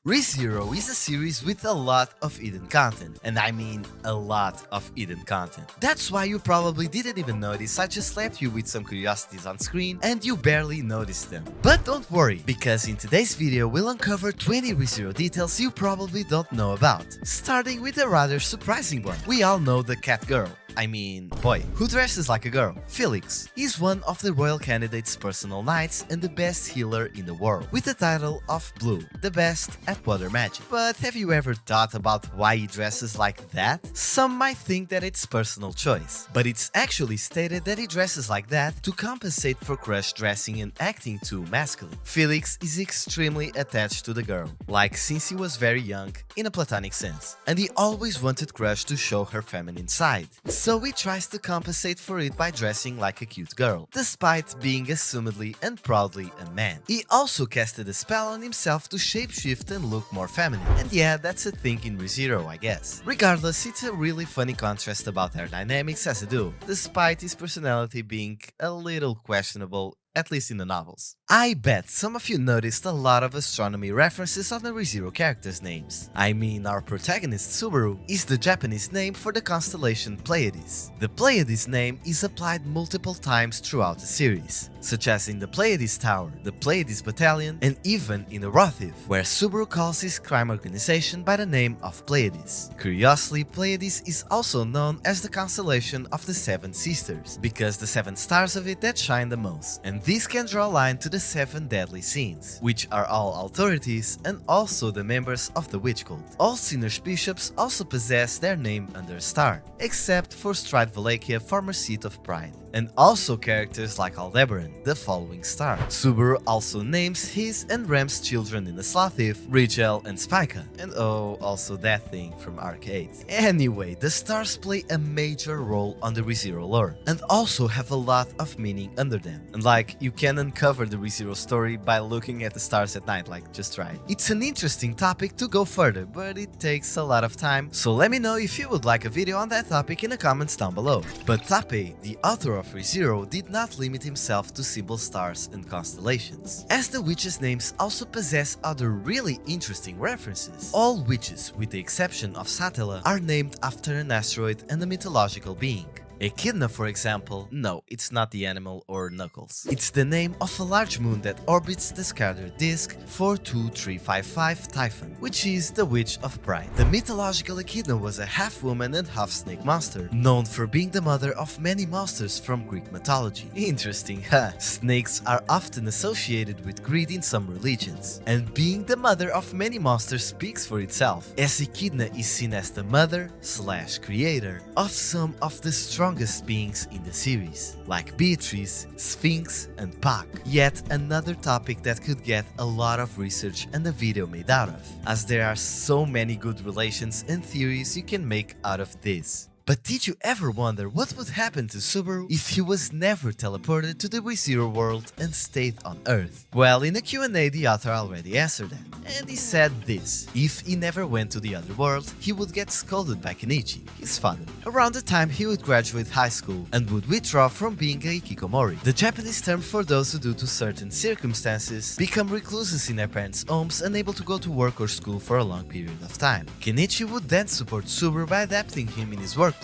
ReZero is a series with a lot of hidden content, and I mean a lot of hidden content. That's why you probably didn't even notice I just slapped you with some curiosities on screen and you barely noticed them. But don't worry, because in today's video we'll uncover 20 ReZero details you probably don't know about, starting with a rather surprising one. We all know the cat girl. I mean, boy, who dresses like a girl? Felix. He's one of the royal candidate's personal knights and the best healer in the world, with the title of Blue, the best at water magic. But have you ever thought about why he dresses like that? Some might think that it's personal choice, but it's actually stated that he dresses like that to compensate for Crush dressing and acting too masculine. Felix is extremely attached to the girl, like since he was very young, in a platonic sense, and he always wanted Crush to show her feminine side. So he tries to compensate for it by dressing like a cute girl, despite being assumedly and proudly a man. He also casted a spell on himself to shapeshift and look more feminine, and yeah, that's a thing in ReZero, I guess. Regardless, it's a really funny contrast about their dynamics as a duo, despite his personality being a little questionable, at least in the novels. I bet some of you noticed a lot of astronomy references on the ReZero characters' names. I mean, our protagonist Subaru is the Japanese name for the constellation Pleiades. The Pleiades name is applied multiple times throughout the series, such as in the Pleiades Tower, the Pleiades Battalion, and even in the Rothiv, where Subaru calls his crime organization by the name of Pleiades. Curiously, Pleiades is also known as the constellation of the Seven Sisters, because the 7 stars of it that shine the most, and these can draw a line to the 7 deadly sins, which are all authorities and also the members of the witch cult. All Sinner's bishops also possess their name under a star, except for Stride Wallachia, former seat of pride, and also characters like Aldebaran, the following star. Subaru also names his and Ram's children in the Slothiv, Rigel and Spica, and oh, also that thing from Arcade. Anyway, the stars play a major role on the ReZero lore, and also have a lot of meaning under them. And like, you can uncover the ReZero story by looking at the stars at night, like, just try it. It's an interesting topic to go further, but it takes a lot of time, so let me know if you would like a video on that topic in the comments down below. But Tape, the author of ReZero, did not limit himself to simple stars and constellations, as the witches' names also possess other really interesting references. All witches, with the exception of Satella, are named after an asteroid and a mythological being. Echidna, for example, no, it's not the animal or Knuckles. It's the name of a large moon that orbits the scattered disk 42355 Typhon, which is the Witch of Pride. The mythological Echidna was a half-woman and half-snake monster, known for being the mother of many monsters from Greek mythology. Interesting, huh? Snakes are often associated with greed in some religions, and being the mother of many monsters speaks for itself, as Echidna is seen as the mother/creator of some of the strongest beings in the series, like Beatrice, Sphinx, and Puck. Yet another topic that could get a lot of research and a video made out of, as there are so many good relations and theories you can make out of this. But did you ever wonder what would happen to Subaru if he was never teleported to the ReZero world and stayed on Earth? Well, in a Q&A the author already answered that, and he said this: if he never went to the other world, he would get scolded by Kenichi, his father, around the time he would graduate high school and would withdraw from being a hikikomori, the Japanese term for those who due to certain circumstances become recluses in their parents' homes, unable to go to work or school for a long period of time. Kenichi would then support Subaru by adapting him in his workplace.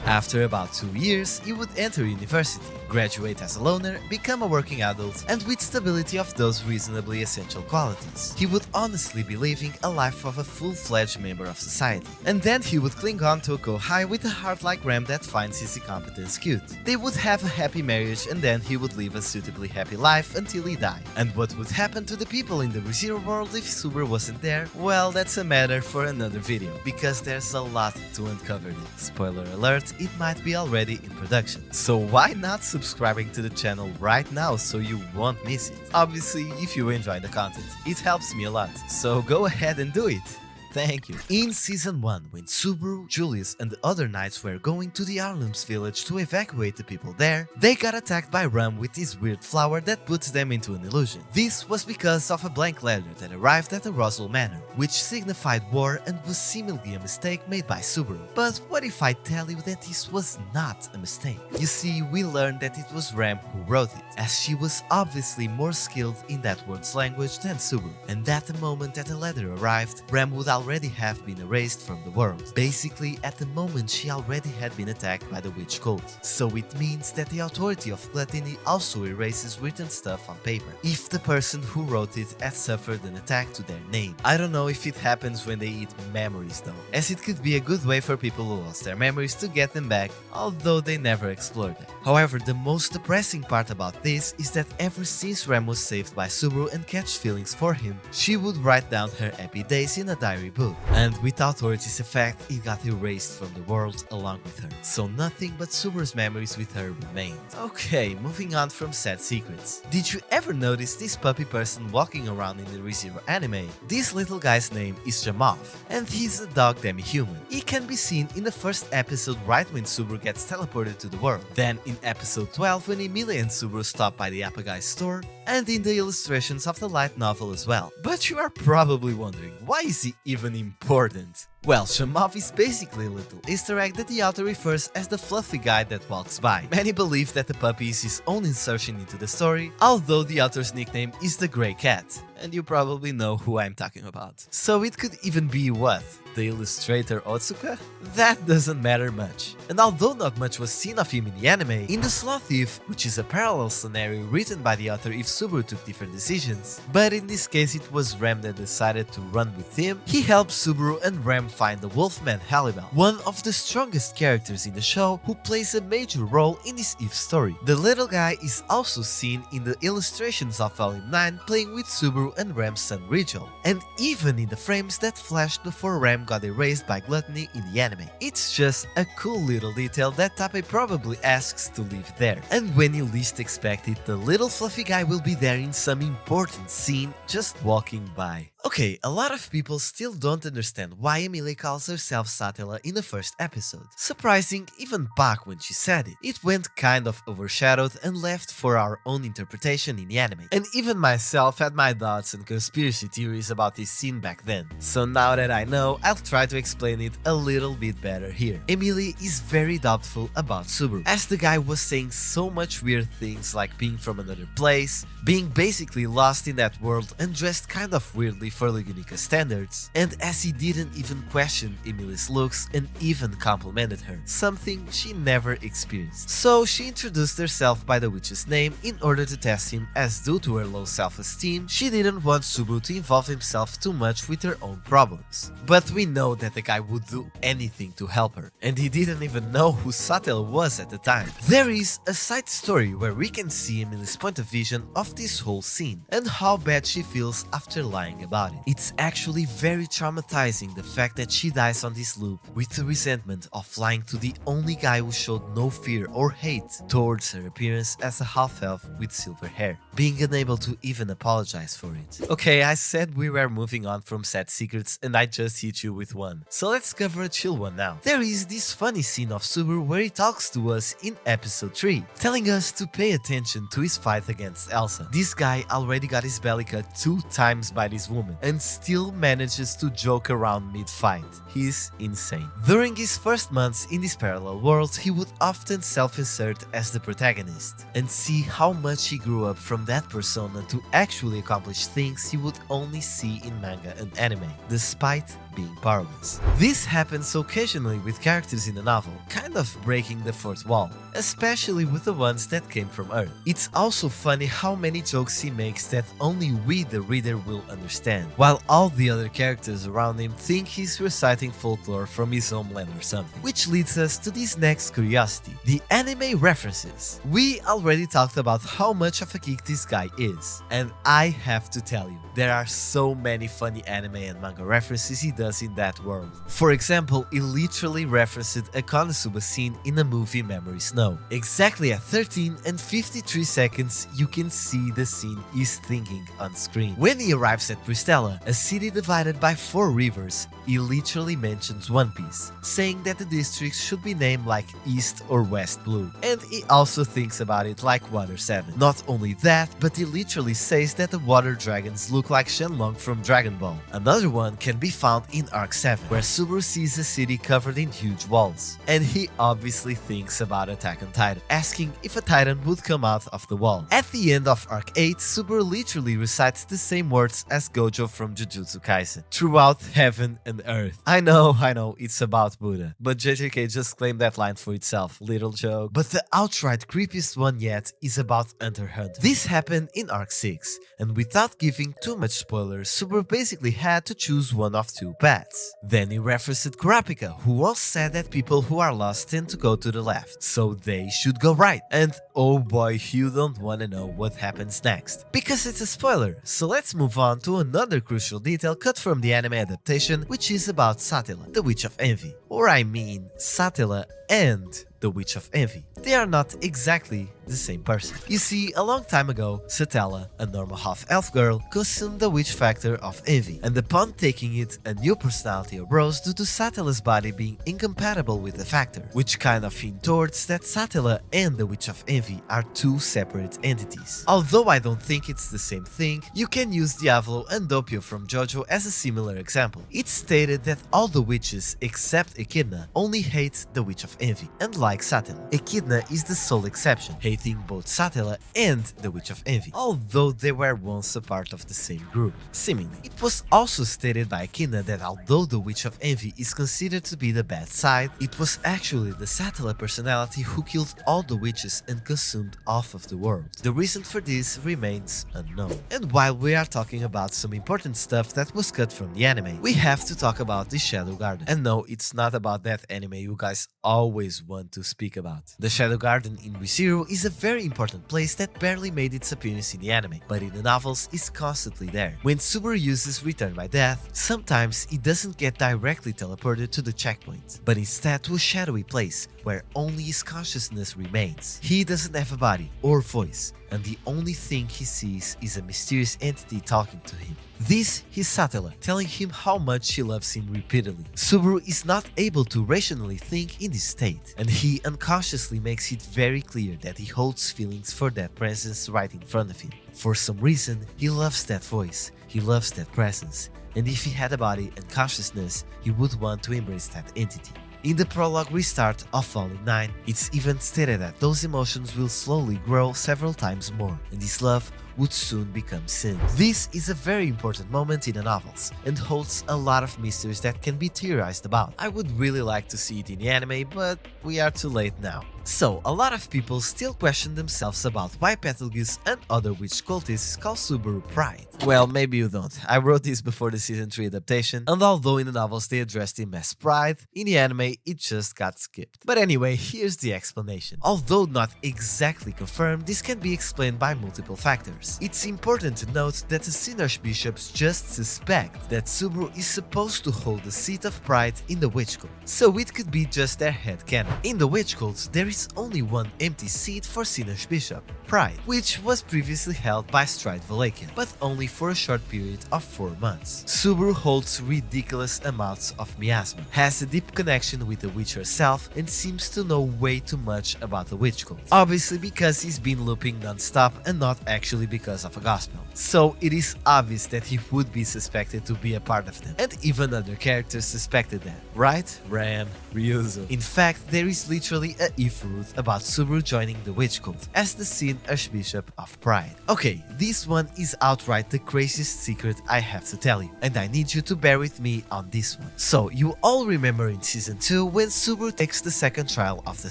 After about 2 years, he would enter university, graduate as a loner, become a working adult, and with stability of those reasonably essential qualities, he would honestly be living a life of a full-fledged member of society. And then he would cling on to a kohai with a heart like Ram that finds his incompetence cute. They would have a happy marriage, and then he would live a suitably happy life until he died. And what would happen to the people in the ReZero world if Subaru wasn't there? Well, that's a matter for another video, because there's a lot to uncover there. Spoiler alert, it might be already in production. So why not subscribing to the channel right now so you won't miss it? Obviously, if you enjoy the content, it helps me a lot, so go ahead and do it. Thank you. In season 1, when Subaru, Julius, and the other knights were going to the Arlum's village to evacuate the people there, they got attacked by Ram with this weird flower that puts them into an illusion. This was because of a blank letter that arrived at the Roswell Manor, which signified war and was seemingly a mistake made by Subaru. But what if I tell you that this was not a mistake? You see, we learned that it was Ram who wrote it, as she was obviously more skilled in that word's language than Subaru, and at the moment that the letter arrived, Ram would already have been erased from the world. Basically, at the moment she already had been attacked by the witch cult. So it means that the authority of gluttony also erases written stuff on paper, if the person who wrote it had suffered an attack to their name. I don't know if it happens when they eat memories though, as it could be a good way for people who lost their memories to get them back, although they never explored them. However, the most depressing part about this is that ever since Ram was saved by Subaru and catch feelings for him, she would write down her happy days in a diary book, and without Orti's effect, it got erased from the world along with her, so nothing but Subaru's memories with her remained. Okay, moving on from sad secrets. Did you ever notice this puppy person walking around in the ReZero anime? This little guy's name is Jamov, and he's a dog demi-human. He can be seen in the first episode right when Subaru gets teleported to the world, then in episode 12 when Emilia and Subaru stop by the Apagai's store, and in the illustrations of the light novel as well. But you are probably wondering, why is he even important? Well, Shamov is basically a little Easter egg that the author refers as the fluffy guy that walks by. Many believe that the puppy is his own insertion into the story, although the author's nickname is the Grey Cat, and you probably know who I'm talking about. So it could even be what? The illustrator Otsuka? That doesn't matter much. And although not much was seen of him in the anime, in The Sloth Thief, which is a parallel scenario written by the author if Subaru took different decisions, but in this case it was Ram that decided to run with him, he helped Subaru and Ram find the Wolfman Hannibal, one of the strongest characters in the show who plays a major role in this Eve story. The little guy is also seen in the illustrations of Volume 9 playing with Subaru and Ram's son Rigel, and even in the frames that flashed before Ram got erased by gluttony in the anime. It's just a cool little detail that Tape probably asks to leave there, and when you least expect it, the little fluffy guy will be there in some important scene just walking by. Okay, a lot of people still don't understand why Emilia calls herself Satella in the first episode. Surprising even back when she said it. It went kind of overshadowed and left for our own interpretation in the anime. And even myself had my doubts and conspiracy theories about this scene back then. So now that I know, I'll try to explain it a little bit better here. Emilia is very doubtful about Subaru, as the guy was saying so much weird things like being from another place, being basically lost in that world and dressed kind of weirdly for Lugunica standards, and as he didn't even question Emilia's looks and even complimented her, something she never experienced. So she introduced herself by the witch's name in order to test him, as due to her low self-esteem, she didn't want Subaru to involve himself too much with her own problems. But we know that the guy would do anything to help her, and he didn't even know who Satella was at the time. There is a side story where we can see Emilia's point of vision of this whole scene, and how bad she feels after lying about it. It's actually very traumatizing the fact that she dies on this loop with the resentment of lying to the only guy who showed no fear or hate towards her appearance as a half-elf with silver hair, being unable to even apologize for it. Okay, I said we were moving on from sad secrets and I just hit you with one. So let's cover a chill one now. There is this funny scene of Subaru where he talks to us in episode 3, telling us to pay attention to his fight against Elsa. This guy already got his belly cut 2 times by this woman and still manages to joke around mid-fight. He's insane. During his first months in this parallel world, he would often self-insert as the protagonist, and see how much he grew up from that persona to actually accomplish things he would only see in manga and anime, despite being powerless. This happens occasionally with characters in the novel, kind of breaking the fourth wall, especially with the ones that came from Earth. It's also funny how many jokes he makes that only we the reader will understand, while all the other characters around him think he's reciting folklore from his homeland or something. Which leads us to this next curiosity, the anime references. We already talked about how much of a geek this guy is, and I have to tell you, there are so many funny anime and manga references he does does in that world. For example, it literally referenced a Konosuba scene in the movie Memory Snow. Exactly at 13 and 53 seconds, you can see the scene he's thinking on screen. When he arrives at Bristella, a city divided by 4 rivers, he literally mentions One Piece, saying that the districts should be named like East or West Blue. And he also thinks about it like Water 7. Not only that, but he literally says that the water dragons look like Shenlong from Dragon Ball. Another one can be found in Arc 7, where Subaru sees a city covered in huge walls. And he obviously thinks about Attack on Titan, asking if a Titan would come out of the wall. At the end of Arc 8, Subaru literally recites the same words as Gojo from Jujutsu Kaisen, throughout heaven and earth. I know, it's about Buddha, but JJK just claimed that line for itself, little joke. But the outright creepiest one yet is about Hunter x Hunter. This happened in Arc 6, and without giving too much spoilers, Subaru basically had to choose one of 2 paths. Then he referenced Kurapika, who once said that people who are lost tend to go to the left, so they should go right. And oh boy, you don't wanna know what happens next, because it's a spoiler. So let's move on to another crucial detail cut from the anime adaptation, which is about Satella, the Witch of Envy. Or I mean, Satella and the Witch of Envy. They are not exactly the same person. You see, a long time ago, Satella, a normal half-elf girl, consumed the witch factor of envy, and upon taking it, a new personality arose due to Satella's body being incompatible with the factor, which kind of hints towards that Satella and the Witch of Envy are 2 separate entities. Although I don't think it's the same thing, you can use Diavolo and Doppio from JoJo as a similar example. It's stated that all the witches except Echidna only hate the Witch of Envy, and like Satella, Echidna is the sole exception, hating both Satella and the Witch of Envy, although they were once a part of the same group, seemingly. It was also stated by Echidna that although the Witch of Envy is considered to be the bad side, it was actually the Satella personality who killed all the witches and consumed half of the world. The reason for this remains unknown. And while we are talking about some important stuff that was cut from the anime, we have to talk about the Shadow Garden. And no, it's not about that anime you guys always want to speak about. The Shadow Garden in ReZero is a very important place that barely made its appearance in the anime, but in the novels is constantly there. When Subaru uses Return by Death, sometimes he doesn't get directly teleported to the checkpoint, but instead to a shadowy place where only his consciousness remains. He doesn't have a body or voice, and the only thing he sees is a mysterious entity talking to him. This is Satella, telling him how much she loves him repeatedly. Subaru is not able to rationally think in this state, and he unconsciously makes it very clear that he holds feelings for that presence right in front of him. For some reason, he loves that voice, he loves that presence, and if he had a body and consciousness, he would want to embrace that entity. In the prologue restart of Volume 9, it's even stated that those emotions will slowly grow several times more, and this love would soon become sin. This is a very important moment in the novels, and holds a lot of mysteries that can be theorized about. I would really like to see it in the anime, but we are too late now. So, a lot of people still question themselves about why Betelgeuse and other witch cultists call Subaru Pride. Well, maybe you don't. I wrote this before the Season 3 adaptation, and although in the novels they addressed him as Pride, in the anime it just got skipped. But anyway, here's the explanation. Although not exactly confirmed, this can be explained by multiple factors. It's important to note that the Sinnoh bishops just suspect that Subaru is supposed to hold the seat of Pride in the witch cult, so it could be just their headcanon. In the witch cult, there is only one empty seat for Sinnoh bishop, Pride, which was previously held by Stride Valakian, but only for a short period of 4 months. Subaru holds ridiculous amounts of miasma, has a deep connection with the witch herself, and seems to know way too much about the witch cult. Obviously because he's been looping non-stop and not actually because of a gospel. So it is obvious that he would be suspected to be a part of them, and even other characters suspected that, right? Ram, Ryuzo. In fact, there is literally a if route about Subaru joining the witch cult as the Sin Archbishop of Pride. Okay, this one is outright the craziest secret I have to tell you, and I need you to bear with me on this one. So, you all remember in Season 2 when Subaru takes the second trial of the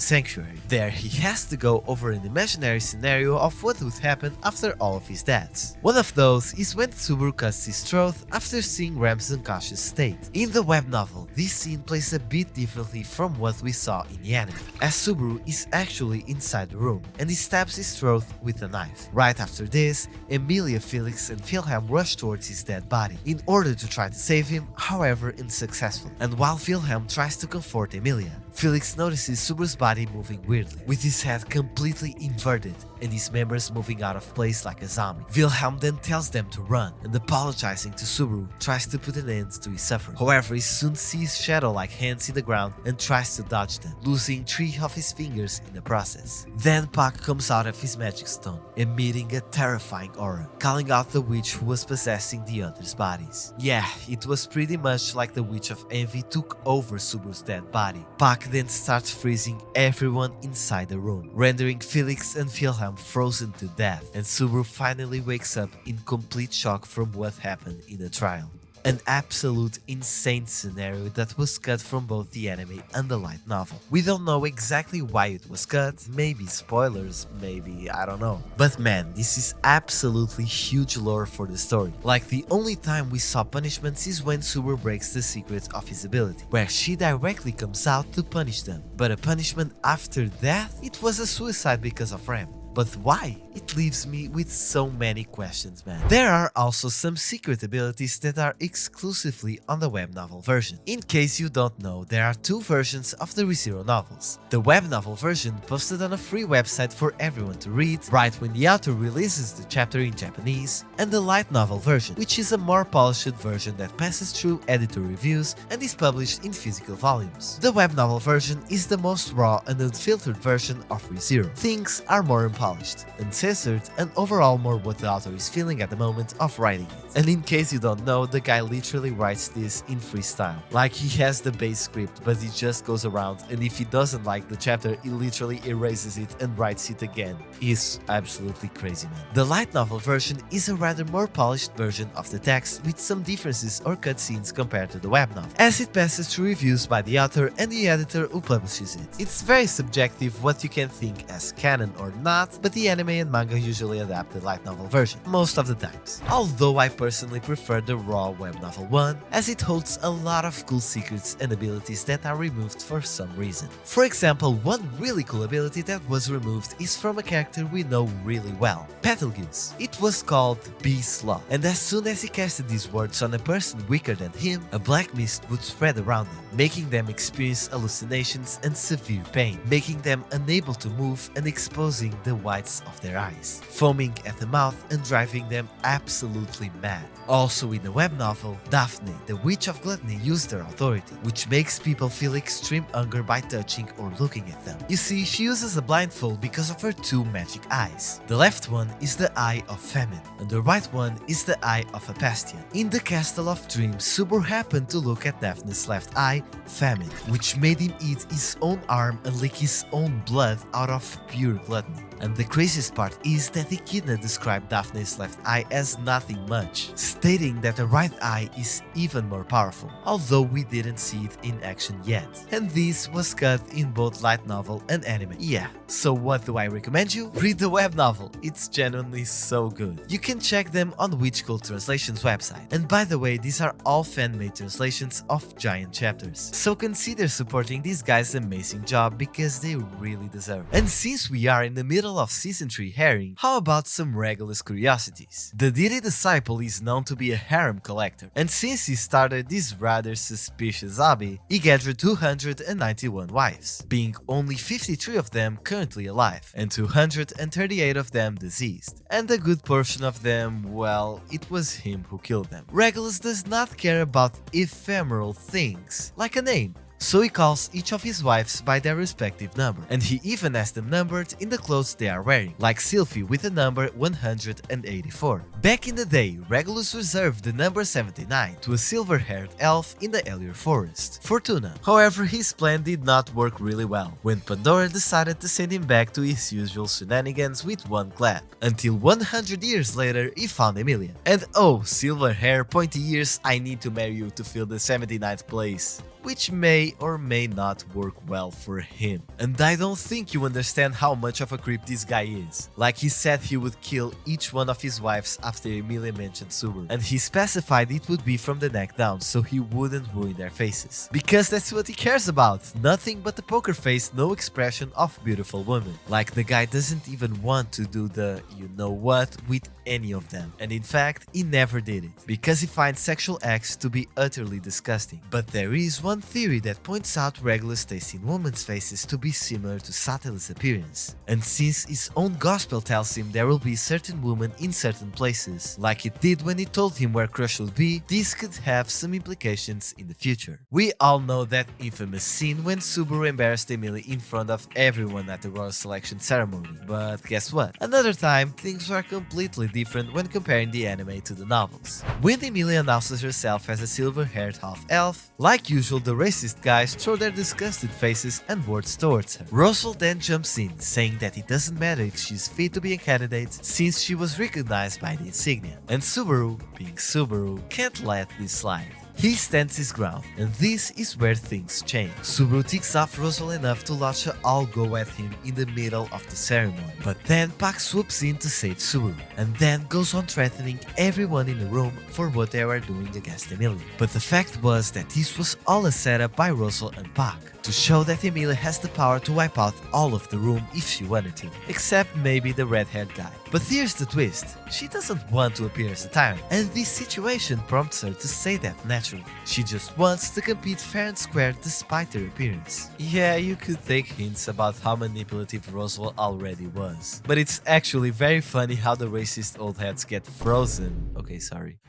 Sanctuary. There he has to go over an imaginary scenario of what would happen after all all of his deaths. One of those is when Subaru cuts his throat after seeing Ram's unconscious state. In the web novel, this scene plays a bit differently from what we saw in the anime, as Subaru is actually inside the room and he stabs his throat with a knife. Right after this, Emilia, Felix and Wilhelm rush towards his dead body in order to try to save him, however unsuccessful. And while Wilhelm tries to comfort Emilia, Felix notices Subaru's body moving weirdly, with his head completely inverted and his members moving out of place like a zombie. Wilhelm then tells them to run, and apologizing to Subaru, tries to put an end to his suffering. However, he soon sees shadow-like hands in the ground and tries to dodge them, losing 3 of his fingers in the process. Then Pak comes out of his magic stone, emitting a terrifying aura, calling out the witch who was possessing the others' bodies. Yeah, it was pretty much like the Witch of Envy took over Subaru's dead body. Pak then starts freezing everyone inside the room, rendering Felix and Wilhelm frozen to death, and Subaru finally wakes up in complete shock from what happened in the trial. An absolute insane scenario that was cut from both the anime and the light novel. We don't know exactly why it was cut, maybe spoilers, maybe I don't know. But man, this is absolutely huge lore for the story. Like, the only time we saw punishments is when Subaru breaks the secret of his ability, where she directly comes out to punish them. But a punishment after death? It was a suicide because of Ram. But why? It leaves me with so many questions, man. There are also some secret abilities that are exclusively on the web novel version. In case you don't know, there are 2 versions of the ReZero novels. The web novel version posted on a free website for everyone to read right when the author releases the chapter in Japanese, and the light novel version, which is a more polished version that passes through editor reviews and is published in physical volumes. The web novel version is the most raw and unfiltered version of ReZero. Things are more polished, uncensored, and overall more what the author is feeling at the moment of writing it. And in case you don't know, the guy literally writes this in freestyle. Like, he has the base script, but he just goes around, and if he doesn't like the chapter, he literally erases it and writes it again. He's absolutely crazy, man. The light novel version is a rather more polished version of the text with some differences or cutscenes compared to the web novel, as it passes through reviews by the author and the editor who publishes it. It's very subjective what you can think as canon or not, but the anime and manga usually adapt the light novel version, most of the times. Although I personally prefer the raw web novel one, as it holds a lot of cool secrets and abilities that are removed for some reason. For example, one really cool ability that was removed is from a character we know really well, Betelgeuse. It was called Be Slow, and as soon as he casted these words on a person weaker than him, a black mist would spread around them, making them experience hallucinations and severe pain, making them unable to move and exposing the whites of their eyes, foaming at the mouth and driving them absolutely mad. Also in the web novel, Daphne, the Witch of Gluttony, used her authority, which makes people feel extreme hunger by touching or looking at them. You see, she uses a blindfold because of her 2 magic eyes. The left one is the Eye of Famine, and the right one is the Eye of Apastia. In the Castle of Dreams, Subaru happened to look at Daphne's left eye, Famine, which made him eat his own arm and lick his own blood out of pure gluttony. And the craziest part is that Echidna described Daphne's left eye as nothing much, stating that the right eye is even more powerful, although we didn't see it in action yet. And this was cut in both light novel and anime. Yeah, so what do I recommend you? Read the web novel, it's genuinely so good. You can check them on Witch Cult Translation's website. And by the way, these are all fan-made translations of giant chapters, so consider supporting these guys' amazing job because they really deserve it. And since we are in the middle of Season 3 herring, how about some Regulus Curiosities? The Didi disciple is known to be a harem collector, and since he started this rather suspicious hobby, he gathered 291 wives, being only 53 of them currently alive, and 238 of them deceased. And a good portion of them, well, it was him who killed them. Regulus does not care about ephemeral things, like a name. So he calls each of his wives by their respective number, and he even has them numbered in the clothes they are wearing, like Sylvie with the number 184. Back in the day, Regulus reserved the number 79 to a silver-haired elf in the Elior forest, Fortuna. However, his plan did not work really well, when Pandora decided to send him back to his usual shenanigans with one clap, until 100 years later he found Emilia. And oh, silver hair, pointy ears, I need to marry you to fill the 79th place. Which may may or may not work well for him. And I don't think you understand how much of a creep this guy is. Like, he said he would kill each one of his wives after Emilia mentioned Subaru, and he specified it would be from the neck down so he wouldn't ruin their faces. Because that's what he cares about, nothing but the poker face, no expression of beautiful women. Like, the guy doesn't even want to do the you know what with any of them, and in fact he never did it, because he finds sexual acts to be utterly disgusting. But there is one theory that points out Regulus' taste in women's faces to be similar to Satella's appearance, and since his own gospel tells him there will be certain women in certain places, like it did when he told him where Crush would be, this could have some implications in the future. We all know that infamous scene when Subaru embarrassed Emilia in front of everyone at the royal selection ceremony, but guess what? Another time, things were completely different when comparing the anime to the novels. When Emilia announces herself as a silver-haired half-elf, like usual the racist guys throw their disgusted faces and words towards her. Roswell then jumps in, saying that it doesn't matter if she's fit to be a candidate since she was recognized by the insignia. And Subaru, being Subaru, can't let this slide. He stands his ground, and this is where things change. Subaru ticks off Roswell enough to launch an all-go at him in the middle of the ceremony, but then Pac swoops in to save Subaru, and then goes on threatening everyone in the room for what they were doing against Emilia. But the fact was that this was all a setup by Roswell and Pac, to show that Emilia has the power to wipe out all of the room if she wanted to, except maybe the red-haired guy. But here's the twist, she doesn't want to appear as a tyrant, and this situation prompts her to say that naturally. She just wants to compete fair and square despite her appearance. Yeah, you could take hints about how manipulative Roswell already was, but it's actually very funny how the racist old heads get frozen,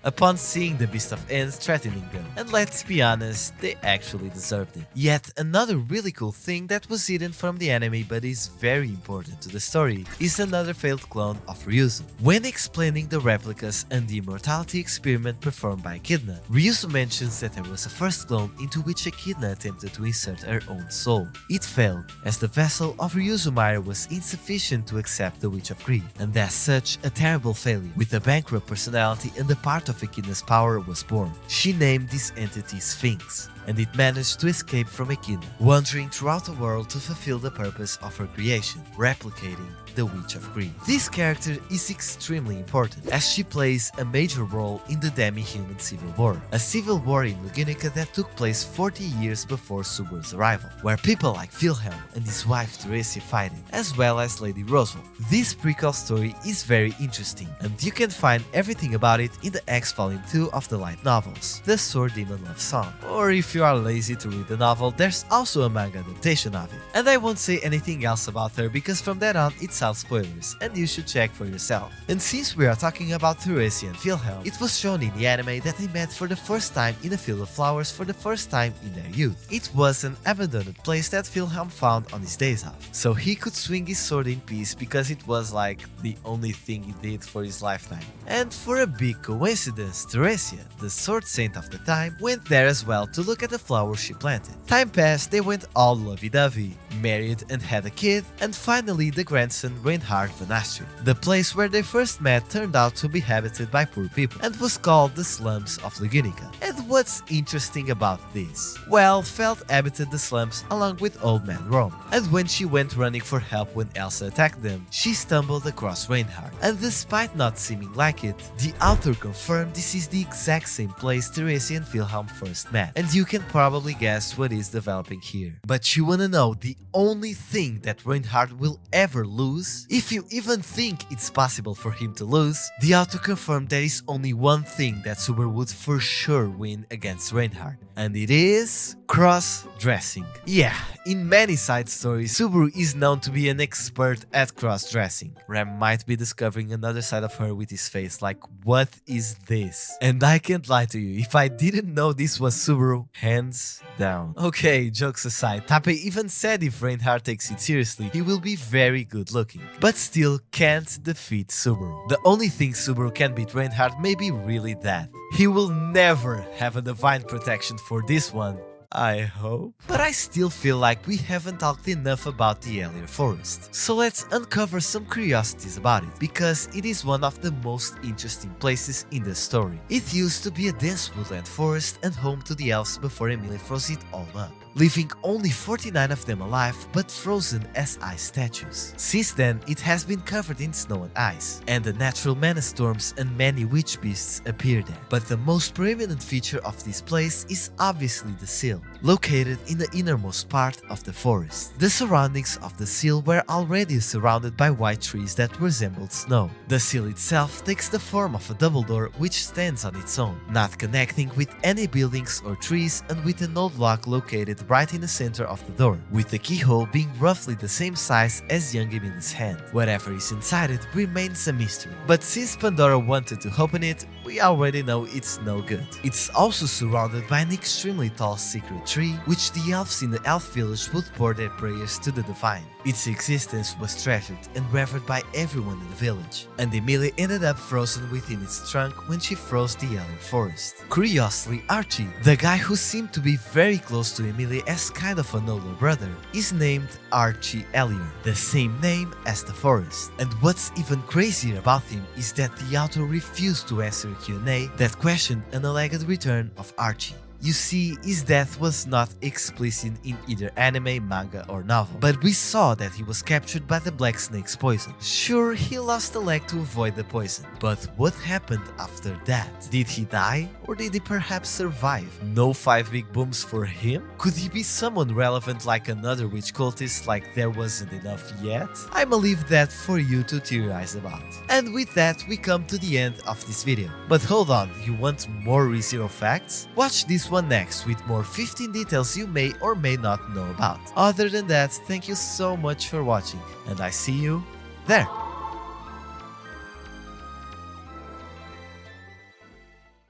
upon seeing the Beast of Ends threatening them. And let's be honest, they actually deserved it. Yet another really cool thing that was hidden from the anime but is very important to the story is another failed clone of Ryuzu. When explaining the replicas and the immortality experiment performed by Echidna, Ryuzu mentions that there was a first clone into which Echidna attempted to insert her own soul. It failed, as the vessel of Ryuzumaru was insufficient to accept the Witch of Greed, and as such a terrible failure. With a bankrupt personality and a part of Echidna's power was born. She named this entity Sphinx, and it managed to escape from Echidna, wandering throughout the world to fulfill the purpose of her creation, replicating the Witch of Greed. This character is extremely important, as she plays a major role in the demi-human civil war, a civil war in Lugunica that took place 40 years before Subaru's arrival, where people like Wilhelm and his wife Theresia fighted, as well as Lady Roswell. This prequel story is very interesting, and you can find everything about it in the X Volume 2 of the light novels, The Sword Demon Love Song. Or if you are lazy to read the novel, there's also a manga adaptation of it. And I won't say anything else about her because from then on it's all spoilers, and you should check for yourself. And since we are talking about Theresia and Wilhelm, it was shown in the anime that they met for the first time in a field of flowers for the first time in their youth. It was an abandoned place that Wilhelm found on his days off, so he could swing his sword in peace because it was like the only thing he did for his lifetime. And for a big coincidence, Theresia, the sword saint of the time, went there as well to look at the flowers she planted. Time passed, they went all lovey-dovey, married and had a kid, and finally the grandson Reinhard van Astrid. The place where they first met turned out to be habited by poor people and was called the slums of Lugunica. And what's interesting about this? Well, Feld habited the slums along with old man Rome, and when she went running for help when Elsa attacked them, she stumbled across Reinhard. And despite not seeming like it, the author confirmed this is the exact same place Theresia and Wilhelm first met, and you can probably guess what is developing here. But you wanna know the only thing that Reinhard will ever lose? If you even think it's possible for him to lose, the author confirmed there is only one thing that Subaru would for sure win against Reinhard, and it is cross-dressing. Yeah, in many side stories, Subaru is known to be an expert at cross-dressing. Ram might be discovering another side of her with his face like, what is this? And I can't lie to you, if I didn't know this was Subaru, hands down. Okay, jokes aside, Tape even said if Reinhard takes it seriously, he will be very good looking, but still can't defeat Subaru. The only thing Subaru can beat Reinhard may be really that. He will never have a divine protection for this one. I hope. But I still feel like we haven't talked enough about the Elior forest. So let's uncover some curiosities about it, because it is one of the most interesting places in the story. It used to be a dense woodland forest and home to the elves before Emilia froze it all up, leaving only 49 of them alive but frozen as ice statues. Since then, it has been covered in snow and ice, and the natural mana storms and many witch beasts appear there. But the most preeminent feature of this place is obviously the seal, located in the innermost part of the forest. The surroundings of the seal were already surrounded by white trees that resembled snow. The seal itself takes the form of a double door which stands on its own, not connecting with any buildings or trees, and with an old lock located right in the center of the door, with the keyhole being roughly the same size as young Emilia's hand. Whatever is inside it remains a mystery, but since Pandora wanted to open it, we already know it's no good. It's also surrounded by an extremely tall secret tree, which the elves in the elf village would pour their prayers to the divine. Its existence was treasured and revered by everyone in the village, and Emilia ended up frozen within its trunk when she froze the Elior forest. Curiously, Archie, the guy who seemed to be very close to Emilia as kind of an older brother, is named Archie Elior, the same name as the forest. And what's even crazier about him is that the author refused to answer a Q&A that questioned an alleged return of Archie. You see, his death was not explicit in either anime, manga or novel, but we saw that he was captured by the Black Snake's poison. Sure, he lost a leg to avoid the poison, but what happened after that? Did he die, or did he perhaps survive? No 5 big booms for him? Could he be someone relevant like another witch cultist, like there wasn't enough yet? I'ma leave that for you to theorize about. And with that, we come to the end of this video. But hold on, you want more ReZero facts? Watch this one next with more 15 details you may or may not know about. Other than that, thank you so much for watching, and I see you there.